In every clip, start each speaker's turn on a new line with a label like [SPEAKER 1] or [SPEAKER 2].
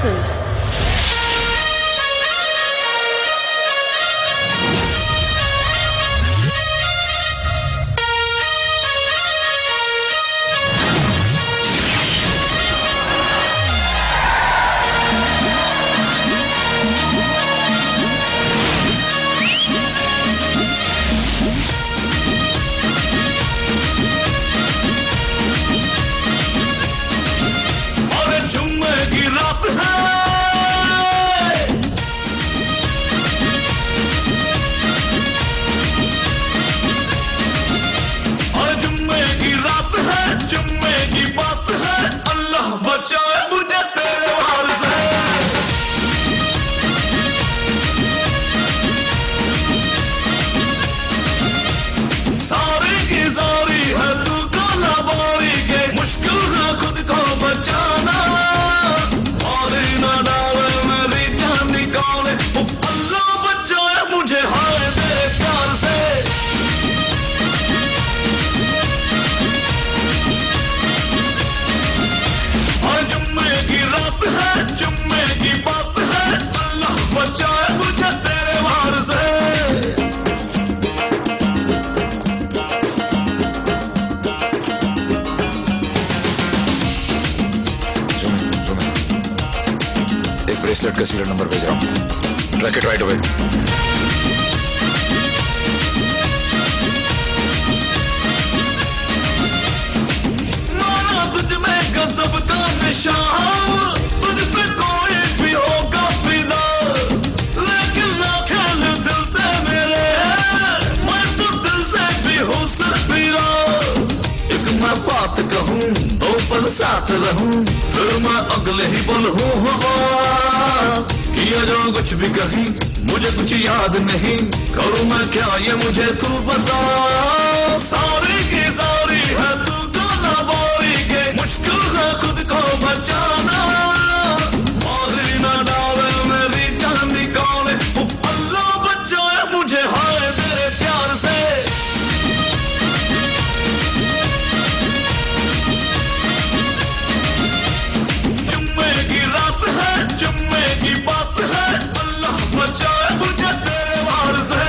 [SPEAKER 1] happened?
[SPEAKER 2] Bracelet का serial number भेज रहा हूँ। Track it right away.
[SPEAKER 3] माना तुझ में गजब का निशान, तुझ पे कोई भी होगा फिदा, लेकिन ना खेल दिल से मेरे, मैं तो दिल से भी हूँ फिरा। एक मैं बात कहूँ दो पल साथ रहूँ, फिर मैं अगले ही पल हूँ हवा। किया जो कुछ भी कहीं मुझे कुछ याद नहीं, करूँ मैं क्या ये मुझे तू बता। सारी की सारी है तू गाना बारी के, मुश्किल है खुद को बचाना। मारी ना डाले मेरी जान निकाले, अल्लाह बचाए मुझे हाय तेरे प्यार से। जुम्मे की रात है, जुम्मे की बात है, अल्लाह बचाए मुझे तेरे वार से।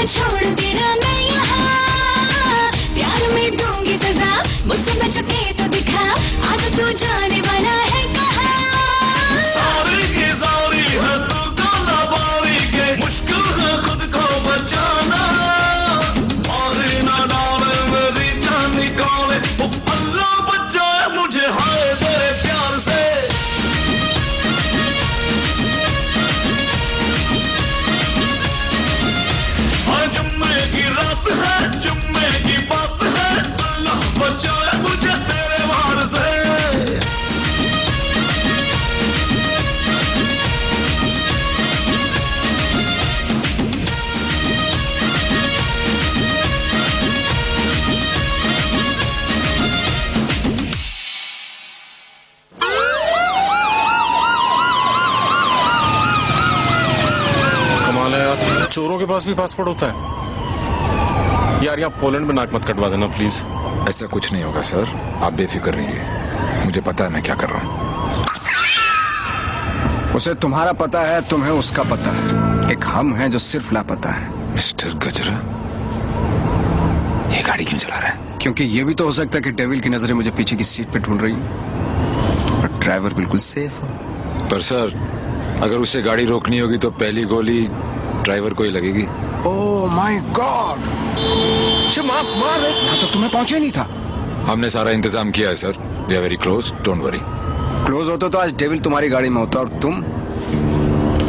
[SPEAKER 4] छोड़ देना मैं यहाँ, प्यार में दूंगी सजा, मुझसे बच के तो दिखा, आज तू जाने वाला है कहाँ।
[SPEAKER 3] सारी की सारी है तू गाना बारी के, मुश्किल है खुद को बचाना। मारी ना डाले मेरी जान निकाले, अल्लाह बचाए मुझे हाय तेरे प्यार से। जुम्मे की रात है, जुम्मे की बात है, अल्लाह बचाए मुझे तेरे वार से।
[SPEAKER 1] चोरों के पास भी पासपोर्ट होता है? यार यहाँ पोलैंड में नाक मत कटवा देना प्लीज।
[SPEAKER 2] ऐसा कुछ नहीं होगा सर, आप बेफिक्र रहिए, मुझे पता है मैं क्या कर रहा हूँ।
[SPEAKER 5] उसे तुम्हारा पता है, तुम्हें उसका पता है। एक हम हैं जो सिर्फ लापता है।
[SPEAKER 2] मिस्टर गजरा, ये गाड़ी क्यों चला रहा है?
[SPEAKER 5] क्योंकि ये भी तो हो सकता है कि डेविल की नजरें मुझे पीछे की सीट पे ढूंढ रही हैं और ड्राइवर बिल्कुल सेफ हो।
[SPEAKER 2] पर सर, अगर उसे गाड़ी रोकनी होगी तो पहली गोली ड्राइवर को ही लगेगी।
[SPEAKER 5] ओह माय गॉड, मार यहाँ तो तुम्हें पहुंचे नहीं था।
[SPEAKER 2] हमने सारा इंतजाम किया है sir, we are very close, don't worry.
[SPEAKER 5] Close होते तो आज डेविल तुम्हारी गाड़ी में होता और तुम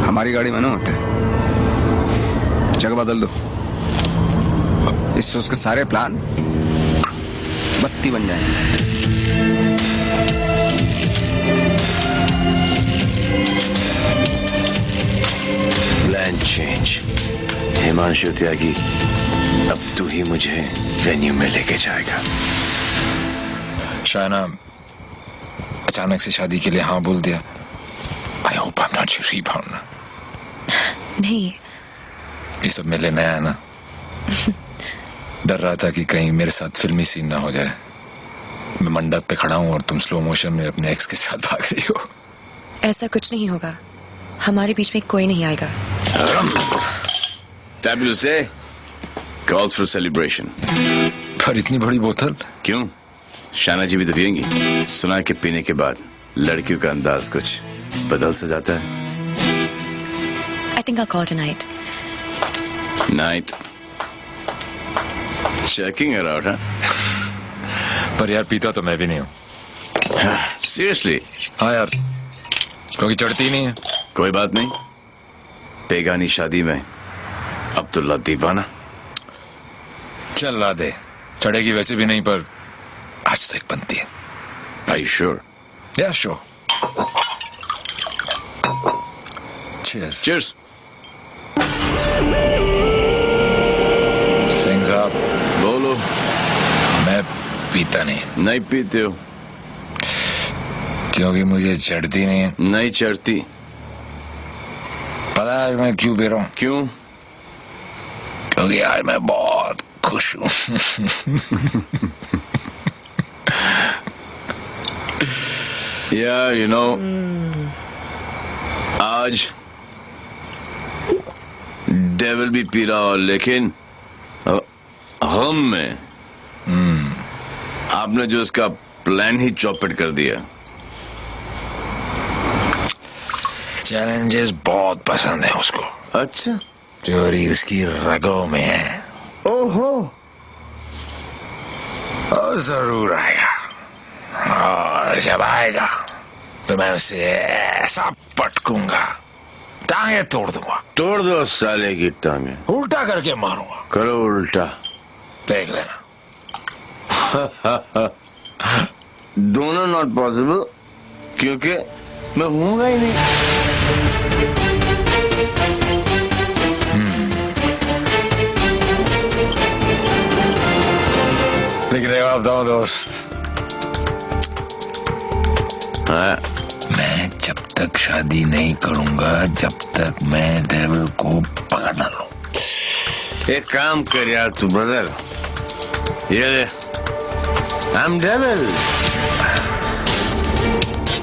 [SPEAKER 5] हमारी गाड़ी में ना होते। जगह बदल दो, इससे उसके सारे प्लान बत्ती बन जाएंगे।
[SPEAKER 6] Plan change. हिमांशु त्यागी, अब तू ही मुझे वेन्यू में लेके जाएगा।
[SPEAKER 2] शायना अचानक से शादी के लिए हाँ बोल दिया। I hope I am not your भावना।
[SPEAKER 7] नहीं,
[SPEAKER 2] ये सब मेरे लिए नया है ना। डर रहा था कि कहीं मेरे साथ फिल्मी सीन ना हो जाए। मैं मंडप पे खड़ा हूँ और तुम स्लो मोशन में अपने एक्स के साथ भाग रही हो।
[SPEAKER 7] ऐसा कुछ नहीं होगा, हमारे बीच में कोई नहीं आएगा।
[SPEAKER 6] Fabulous day calls for celebration.
[SPEAKER 2] पर इतनी बड़ी बोतल
[SPEAKER 6] क्यों? शाना जी भी तो पियेंगी। सुना कि पीने के बाद लड़कियों का अंदाज कुछ बदल सा जाता है।
[SPEAKER 7] I think I'll call it a night.
[SPEAKER 6] Night. Checking her out, huh?
[SPEAKER 2] पर यार पीता तो मैं भी नहीं हूँ।
[SPEAKER 6] Seriously?
[SPEAKER 2] हाँ यार, क्योंकि चढ़ती नहीं है।
[SPEAKER 6] कोई बात नहीं, बेगानी शादी में अब्दुल्ला दीवाना।
[SPEAKER 2] चल ला दे, चढ़ेगी वैसे भी नहीं, पर आज तो एक बनती है।
[SPEAKER 6] Are you sure?
[SPEAKER 2] Yeah, sure. Cheers.
[SPEAKER 6] Cheers.
[SPEAKER 2] Singh साहब,
[SPEAKER 6] बोलो।
[SPEAKER 2] मैं पीता नहीं,
[SPEAKER 6] नहीं पीते हो?
[SPEAKER 2] क्योंकि मुझे चढ़ती नहीं है।
[SPEAKER 6] नहीं चढ़ती?
[SPEAKER 2] पता है मैं क्यों पी रहा हूँ?
[SPEAKER 6] क्यों?
[SPEAKER 2] क्योंकि आज मैं बहुत खुश हूँ।
[SPEAKER 6] Yeah, you know, आज डेविल भी पी रहा हो, लेकिन हम में आपने जो इसका प्लान ही चौपट कर दिया।
[SPEAKER 2] चैलेंजेस बहुत पसंद है उसको।
[SPEAKER 6] अच्छा,
[SPEAKER 2] चोरी उसकी रगों में है।
[SPEAKER 6] ओहो,
[SPEAKER 2] और जरूर आएगा, और जब आएगा तो मैं उसे ऐसा पटकूंगा, टांगे तोड़ दूंगा।
[SPEAKER 6] तोड़ दो साले की टांगे।
[SPEAKER 2] उल्टा करके मारूंगा।
[SPEAKER 6] करो उल्टा,
[SPEAKER 2] देख लेना।
[SPEAKER 6] दोनों नॉट पॉसिबल, क्योंकि मैं हूँगा ही नहीं।
[SPEAKER 2] लिख रहे हो आप दो दोस्त?
[SPEAKER 6] हाँ,
[SPEAKER 2] मैं जब तक शादी नहीं करूंगा जब तक मैं डेविल को पकड़ ना लूं।
[SPEAKER 6] एक काम कर यार तू ब्रदर, ये ले, आई एम डेविल,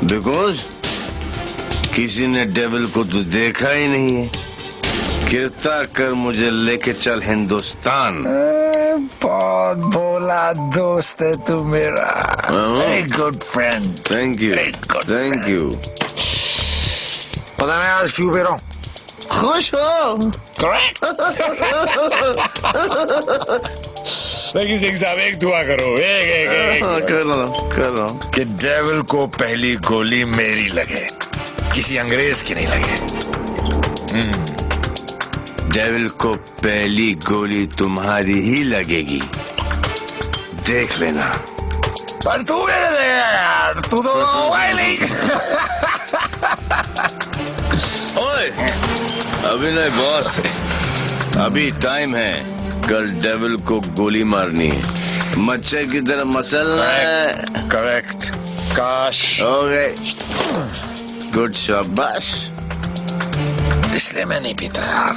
[SPEAKER 6] बिकॉज किसी ने डेविल को तो देखा ही नहीं है। कृपा कर मुझे लेके चल हिंदुस्तान।
[SPEAKER 2] बहुत भोला दोस्त है तू मेरा। Very good friend.
[SPEAKER 6] Thank you, thank you.
[SPEAKER 2] पता मैं आज क्यों पी रहा हूँ?
[SPEAKER 6] खुश हो?
[SPEAKER 2] करेक्ट। लेकिन सिंह साहब एक दुआ करो, एक
[SPEAKER 6] कर रहा हूँ
[SPEAKER 2] कि डेविल को पहली गोली मेरी लगे, किसी अंग्रेज की नहीं लगे।
[SPEAKER 6] डेविल को पहली गोली तुम्हारी ही लगेगी, देख लेना।
[SPEAKER 2] पर तू कैसे देगा यार, तू तो होगा ही नहीं।
[SPEAKER 6] ओए, अभी नहीं बॉस, अभी टाइम है। कल डेविल को गोली मारनी है, मच्छर की तरह मसलना है।
[SPEAKER 2] करेक्ट। काश।
[SPEAKER 6] हो गए, गुड शाबाश।
[SPEAKER 2] इसलिए मैं नहीं पीता यार,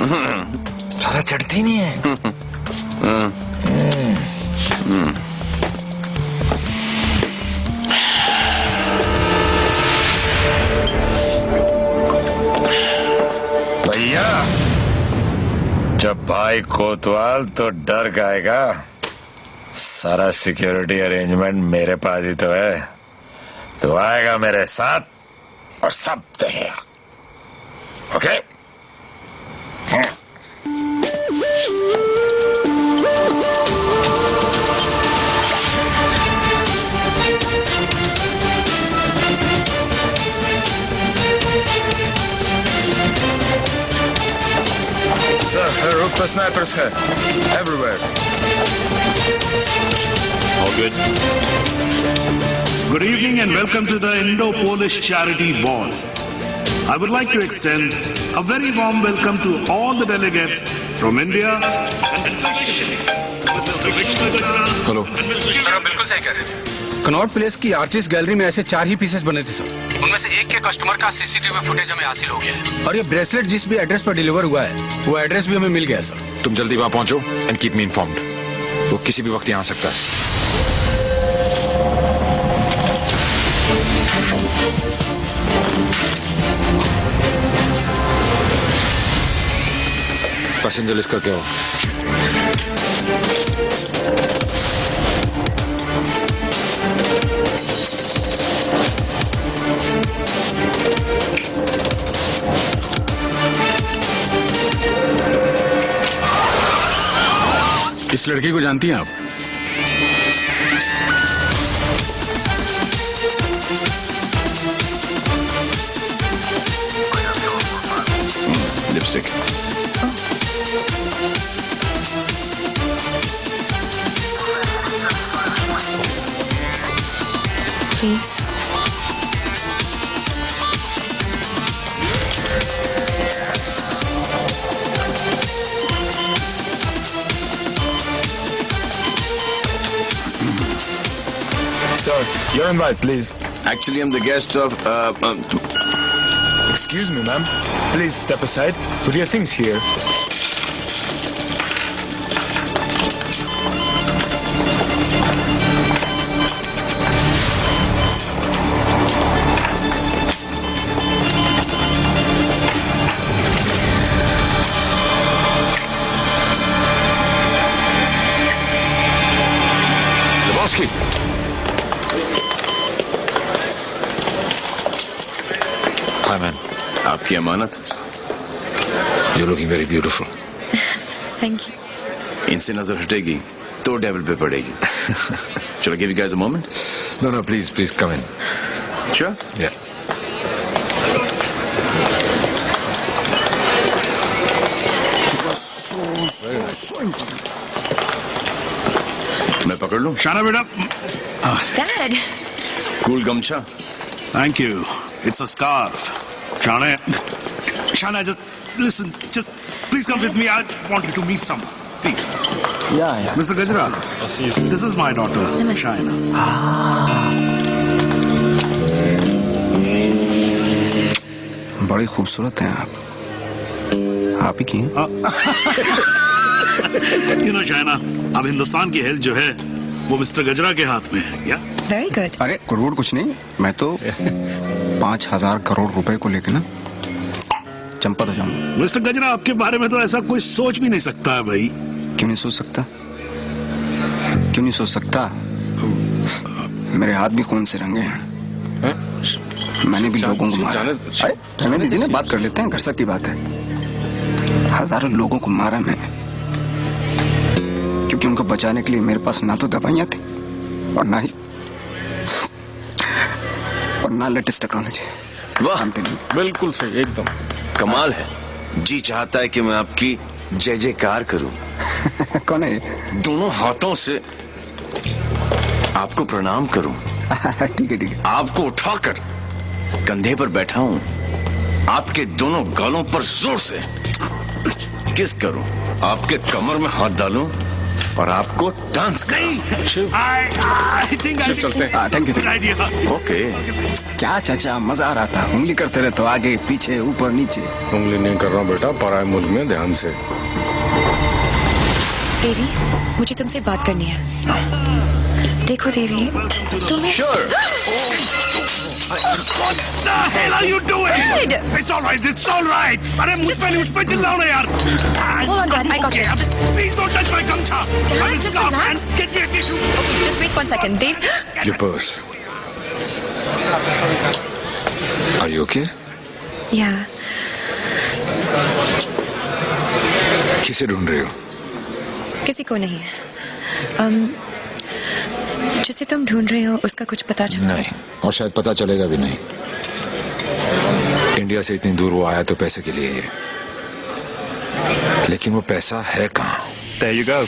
[SPEAKER 2] मसाला चढ़ती नहीं है। भैया जब भाई कोतवाल तो डर गाएगा। सारा सिक्योरिटी अरेंजमेंट मेरे पास ही तो है। तो आएगा मेरे साथ और सब देगा। ओके? Sir, her roof पर snipers है everywhere.
[SPEAKER 1] All good.
[SPEAKER 8] Good evening and welcome to the Indo-Polish Charity Ball. I would like to extend a very warm welcome to all the delegates from India and especially Mr. Vishnu Gajra.
[SPEAKER 5] Hello
[SPEAKER 9] sir आप बिल्कुल सही कह रहे थे।
[SPEAKER 5] Connaught place की artist gallery में ऐसे 4 ही pieces बने थे सर।
[SPEAKER 9] उनमें से एक के कस्टमर का सीसीटीवी फुटेज हमें हासिल हो गया है।
[SPEAKER 5] और ये ब्रेसलेट जिस भी एड्रेस पर डिलीवर हुआ है वो एड्रेस भी हमें मिल गया सर।
[SPEAKER 2] तुम जल्दी वहां पहुंचो एंड कीप मी इन्फॉर्म्ड। वो किसी भी वक्त यहाँ आ सकता है। पैसेंजर लिस्ट का क्या हो?
[SPEAKER 5] इस लड़की को जानती हैं आप?
[SPEAKER 6] Lipstick.
[SPEAKER 7] Please.
[SPEAKER 2] Sir, your invite, please.
[SPEAKER 6] Actually, I'm the guest of.
[SPEAKER 2] Excuse me, ma'am. Please step aside. Put your things here. Lebowski. Hi, man.
[SPEAKER 6] आपकी अमानत।
[SPEAKER 2] You're looking very beautiful.
[SPEAKER 7] Thank you.
[SPEAKER 6] इनसे नजर हटेगी तो डेविल पे पड़ेगी। Shall I give you guys a moment?
[SPEAKER 2] No, no, please come in.
[SPEAKER 6] Sure.
[SPEAKER 2] Yeah.
[SPEAKER 6] मैं पकड़ लूं?
[SPEAKER 8] Shana beta.
[SPEAKER 7] Dad.
[SPEAKER 6] Cool गमछा।
[SPEAKER 8] Thank you. It's a scarf. Shana, just listen. Just please come with me. I want you to meet someone. Please.
[SPEAKER 5] Yeah.
[SPEAKER 8] Mr. Gajra, this is my daughter, Shana.
[SPEAKER 5] बड़ी खूबसूरत हैं आप ही की हैं?
[SPEAKER 8] You know, Shana, अब हिंदुस्तान की health जो है वो मिस्टर गजरा के हाथ में है। क्या?
[SPEAKER 7] Very good.
[SPEAKER 5] अरे करोड़ कुछ नहीं, मैं तो 5,000 करोड़ रुपए को लेके ना चंपत हो जाऊंगा।
[SPEAKER 8] मिस्टर गजरा, आपके बारे में तो ऐसा कोई सोच भी नहीं सकता है भाई।
[SPEAKER 5] क्यों नहीं सोच सकता? क्यों नहीं सोच सकता? मेरे हाथ भी खून से रंगे हैं। मैंने भी लोगों को मारा। जाने दीजिए ना, बात कर लेते हैं, घर की बात है। हजारों लोगों को मारा मैंने क्योंकि उनको बचाने के लिए मेरे पास ना तो दवाइयां थी और ना लेटेस्ट टेक्नोलॉजी।
[SPEAKER 6] वाह,
[SPEAKER 1] बिल्कुल सही, एकदम
[SPEAKER 6] कमाल है। जी चाहता है कि मैं आपकी जय जयकार करूं।
[SPEAKER 5] कौन है ये?
[SPEAKER 6] दोनों हाथों से आपको प्रणाम करूं।
[SPEAKER 5] ठीक है।
[SPEAKER 6] आपको उठाकर कंधे पर बैठा हूं, आपके दोनों गालों पर जोर से किस करूं, आपके कमर में हाथ डालूं और आपको डांस
[SPEAKER 8] नहीं, I think
[SPEAKER 1] चलते हैं।
[SPEAKER 5] Thank you.
[SPEAKER 8] good idea.
[SPEAKER 6] Okay.
[SPEAKER 5] क्या चाचा, मजा आ रहा था। उंगली करते रहे तो आगे पीछे ऊपर नीचे।
[SPEAKER 1] उंगली नहीं कर रहा हूँ बेटा, पराए मुल्क में ध्यान से।
[SPEAKER 7] देवी, मुझे तुमसे बात करनी है। देखो देवी, तुम्हें
[SPEAKER 8] What the hell are you doing?
[SPEAKER 7] Dad!
[SPEAKER 8] It's all right. It's all right. अरे मुझ पे चिल्लाओ ना यार.
[SPEAKER 7] Hold on, Dad. I got this. Just
[SPEAKER 8] Please don't touch my gamcha.
[SPEAKER 7] Dad,
[SPEAKER 8] I will
[SPEAKER 7] just
[SPEAKER 8] stop
[SPEAKER 7] relax.
[SPEAKER 8] and get me a tissue.
[SPEAKER 7] just wait 1 second. Dev,
[SPEAKER 5] Your purse. Are you okay?
[SPEAKER 7] yeah.
[SPEAKER 5] किसे ढूंढ रहे हो?
[SPEAKER 7] किसी को नहीं। जिसे तुम ढूंढ रहे हो उसका कुछ पता चला?
[SPEAKER 5] नहीं, और शायद पता चलेगा भी नहीं। इंडिया से इतनी दूर वो आया तो पैसे के लिए ही है, लेकिन वो पैसा है कहाँ?
[SPEAKER 10] There you go.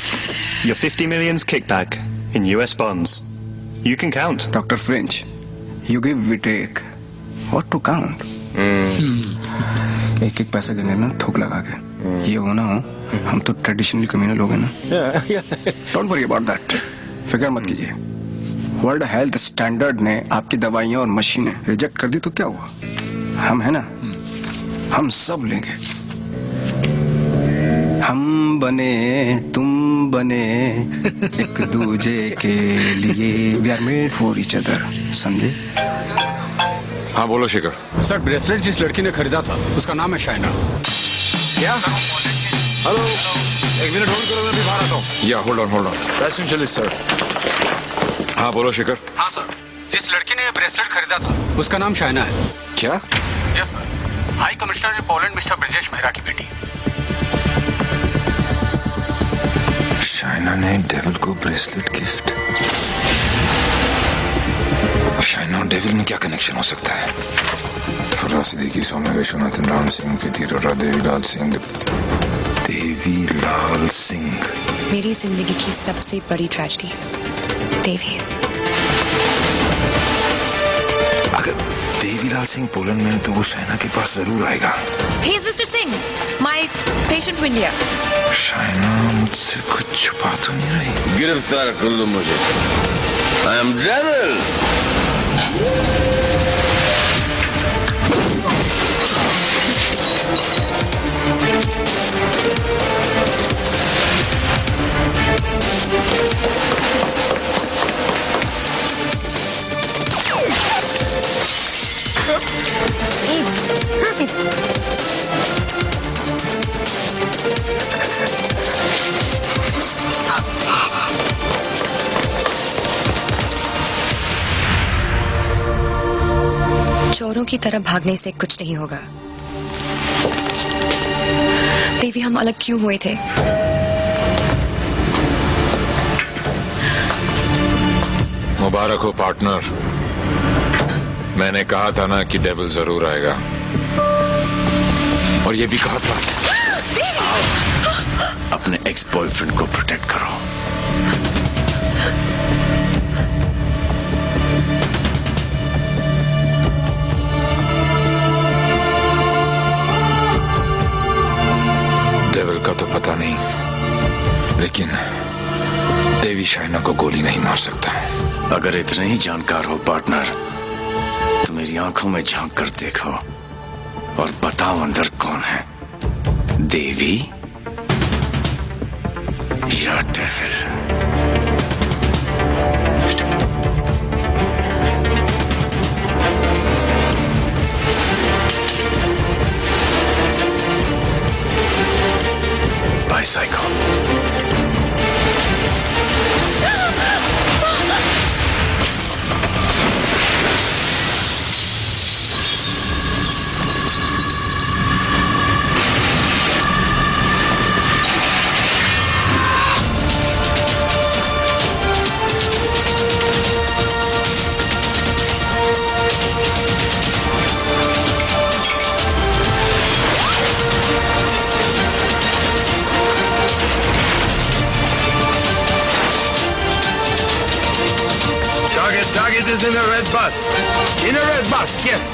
[SPEAKER 10] Your 50 million's kickback in US bonds. You can count.
[SPEAKER 5] Dr. French, you give, we take. What to count? एक एक पैसा गिने ना थूक लगा के। ये हो ना हो, हम तो ट्रेडिशनली कम्युनल हो गए ना। Don't worry about that. फिक्र मत कीजिए। वर्ल्ड हेल्थ स्टैंडर्ड ने आपकी दवाइयां और मशीनें रिजेक्ट कर दी तो क्या हुआ? हम है ना, हम सब लेंगे। हम बने तुम बने एक दूजे के लिए, we are made for each other. समझे? हाँ बोलो शेखर।
[SPEAKER 9] सर, ब्रेसलेट जिस लड़की ने खरीदा था उसका नाम है शाइना।
[SPEAKER 5] क्या? हेलो, एक मिनट होल्ड करो, मैं अभी बाहर आता हूँ। या होल्ड ऑन पैसेंजर सर। हाँ बोलो शेखर।
[SPEAKER 9] हाँ सर, जिस लड़की ने ब्रेसलेट खरीदा था उसका नाम शाइना है।
[SPEAKER 5] क्या?
[SPEAKER 9] Yes sir, high commissioner in Poland mister Brijesh Mehra की बेटी।
[SPEAKER 5] शाइना ने डेविल को ब्रेसलेट गिफ्ट। शाइना और डेविल में क्या कनेक्शन हो सकता है? फुर्रा सिद्दीकी, सौम्या विश्वनाथन, राम सिंह, प्रीति अरोड़ा, देवीलाल सिंह। देवीलाल सिंह
[SPEAKER 7] मेरी जिंदगी की सबसे बड़ी ट्रेजेडी। देवी,
[SPEAKER 5] अगर देवीलाल सिंह पोलैंड में है तो वो शाइना के पास जरूर आएगा।
[SPEAKER 7] he is Mr. Singh, my patient from India.
[SPEAKER 5] Shaina मुझसे कुछ छुपा तो नहीं रही?
[SPEAKER 6] गिरफ्तार कर लो मुझे। I am devil.
[SPEAKER 7] चोरों की तरह भागने से कुछ नहीं होगा। देवी, हम अलग क्यों हुए थे?
[SPEAKER 5] मुबारक हो पार्टनर। मैंने कहा था ना कि डेविल जरूर आएगा, और ये भी कहा था।
[SPEAKER 6] अपने एक्स बॉयफ्रेंड को प्रोटेक्ट करो।
[SPEAKER 5] डेविल का तो पता नहीं, लेकिन देवी शाइना को गोली नहीं मार सकता।
[SPEAKER 6] अगर इतने ही जानकार हो पार्टनर, तो मेरी आंखों में झांक कर देखो और बताओ अंदर कौन है, देवी या devil? Bicycle. Target is in a red bus. In a red bus, yes.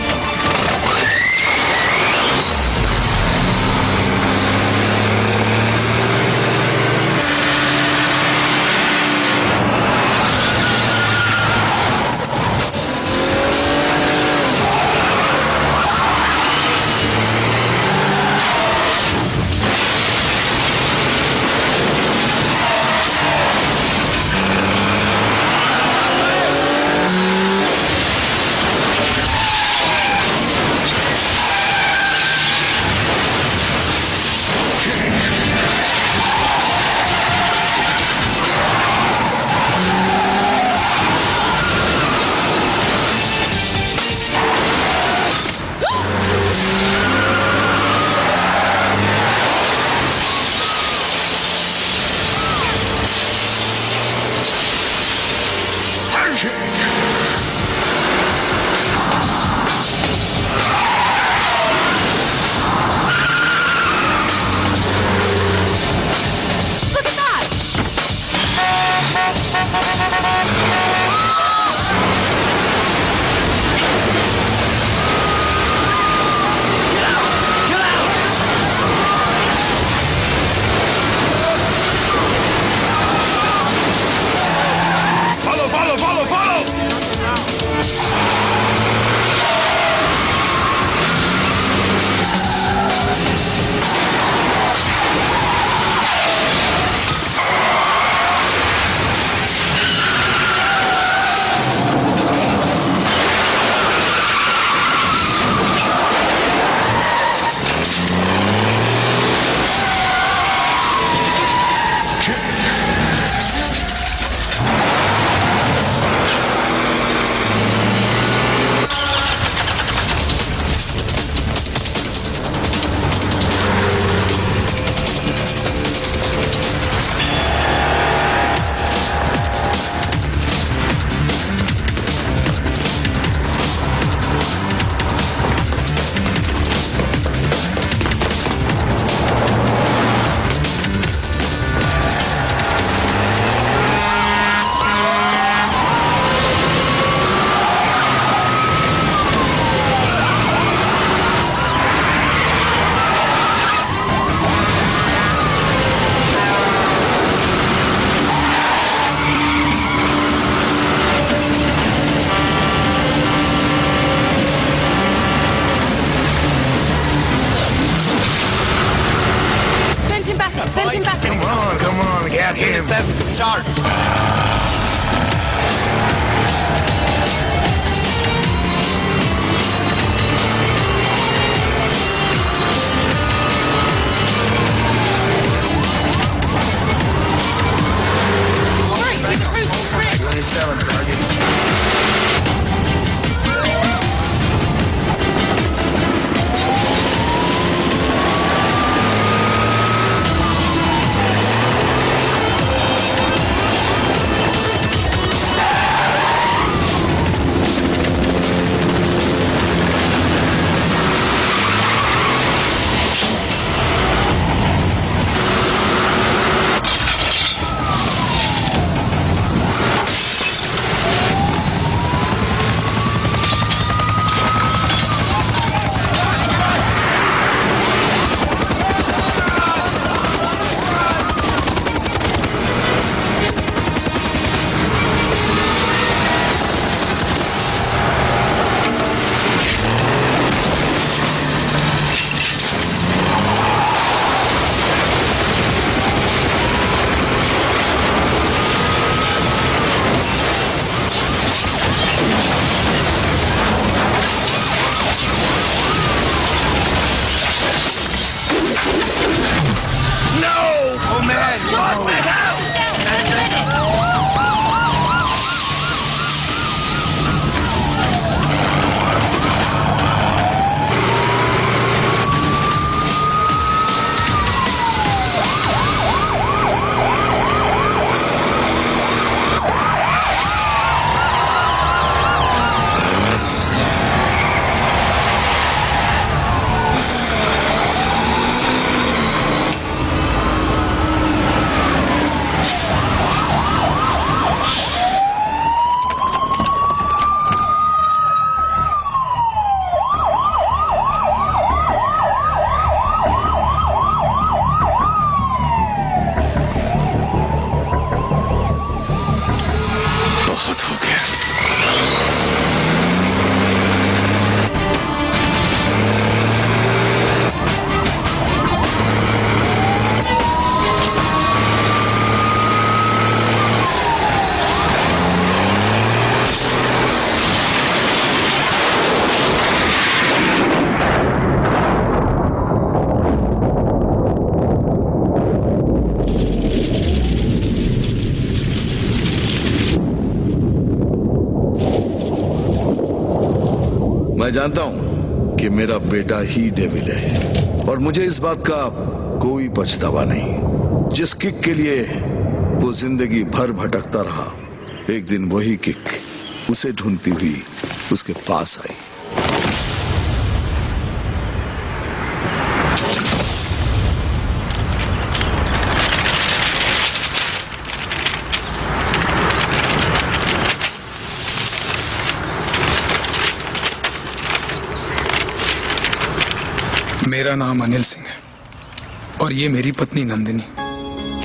[SPEAKER 11] मैं जानता हूं कि मेरा बेटा ही डेविल है और मुझे इस बात का कोई पछतावा नहीं। जिस किक के लिए वो जिंदगी भर भटकता रहा, एक दिन वही किक उसे ढूंढती हुई उसके पास आई।
[SPEAKER 12] मेरा नाम अनिल सिंह है और ये मेरी पत्नी नंदिनी।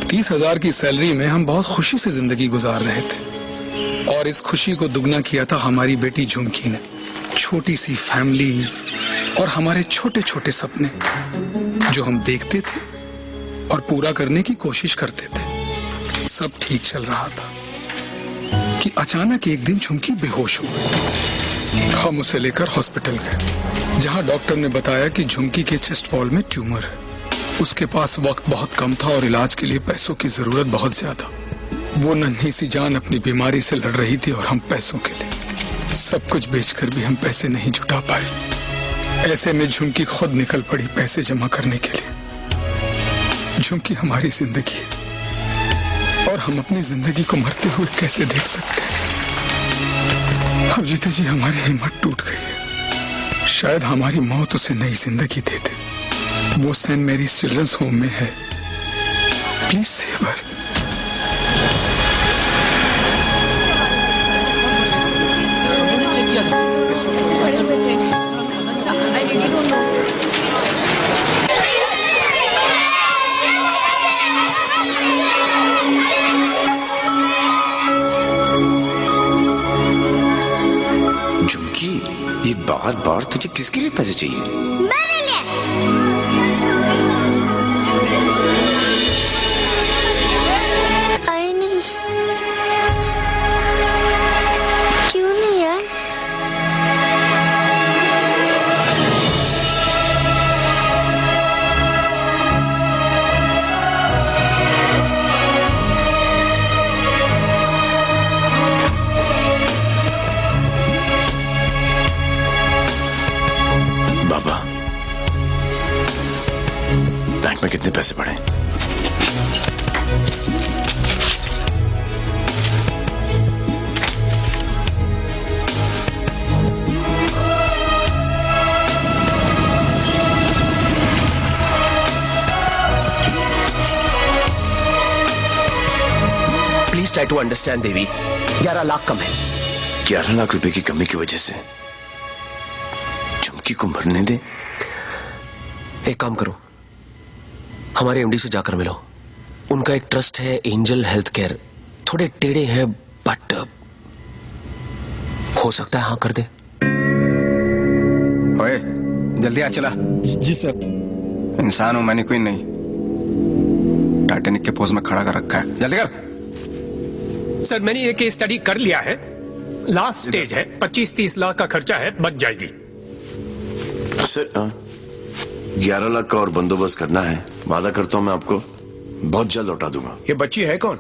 [SPEAKER 12] 30,000 की सैलरी में हम बहुत खुशी से जिंदगी गुजार रहे थे और इस खुशी को दुगना किया था हमारी बेटी झुमकी ने। छोटी सी फैमिली और हमारे छोटे छोटे सपने जो हम देखते थे और पूरा करने की कोशिश करते थे, सब ठीक चल रहा था कि अचानक एक दिन झुमकी बेहोश हो गई। हम उसे लेकर हॉस्पिटल गए जहां डॉक्टर ने बताया कि झुमकी के चेस्ट वॉल में ट्यूमर है। उसके पास वक्त बहुत कम था और इलाज के लिए पैसों की जरूरत बहुत ज्यादा। वो नन्ही सी जान अपनी बीमारी से लड़ रही थी और हम पैसों के लिए सब कुछ बेचकर भी हम पैसे नहीं जुटा पाए। ऐसे में झुमकी खुद निकल पड़ी पैसे जमा करने के लिए। झुमकी हमारी जिंदगी है और हम अपनी जिंदगी को मरते हुए कैसे देख सकते हैं। अब जीते जी हमारी हिम्मत टूट गई है। शायद हमारी मौत उसे नई जिंदगी दे दे। वो सेंट मैरीज चिल्ड्रंस होम में है। Please save her.
[SPEAKER 6] झुमकी, ये बार बार तुझे किसके लिए पैसे चाहिए?
[SPEAKER 4] मेरे लिए। अरे नहीं, क्यों नहीं यार?
[SPEAKER 6] बाबा, बैंक में कितने पैसे पड़े?
[SPEAKER 13] प्लीज ट्राई टू अंडरस्टैंड देवी। 11 लाख कम है।
[SPEAKER 6] 11 लाख रुपए की कमी की वजह से झुमकी को मरने दे?
[SPEAKER 13] एक काम करो, हमारे एमडी से जाकर मिलो। उनका एक ट्रस्ट है एंजल हेल्थ केयर। थोड़े टेढ़े हैं बट हो सकता है हाँ कर दे।
[SPEAKER 5] ओए, जल्दी आ चला।
[SPEAKER 12] जी सर।
[SPEAKER 5] इंसान हूं मैंने, कोई नहीं। टाइटैनिक के पोज में खड़ा कर रखा है। जल्दी कर।
[SPEAKER 14] सर मैंने ये केस स्टडी कर लिया है। लास्ट स्टेज है। 25-30 लाख का खर्चा है, बच जाएगी।
[SPEAKER 6] सर 11 लाख का और बंदोबस्त करना है। वादा करता हूं मैं आपको बहुत जल्द लौटा दूंगा।
[SPEAKER 15] ये बच्ची है कौन?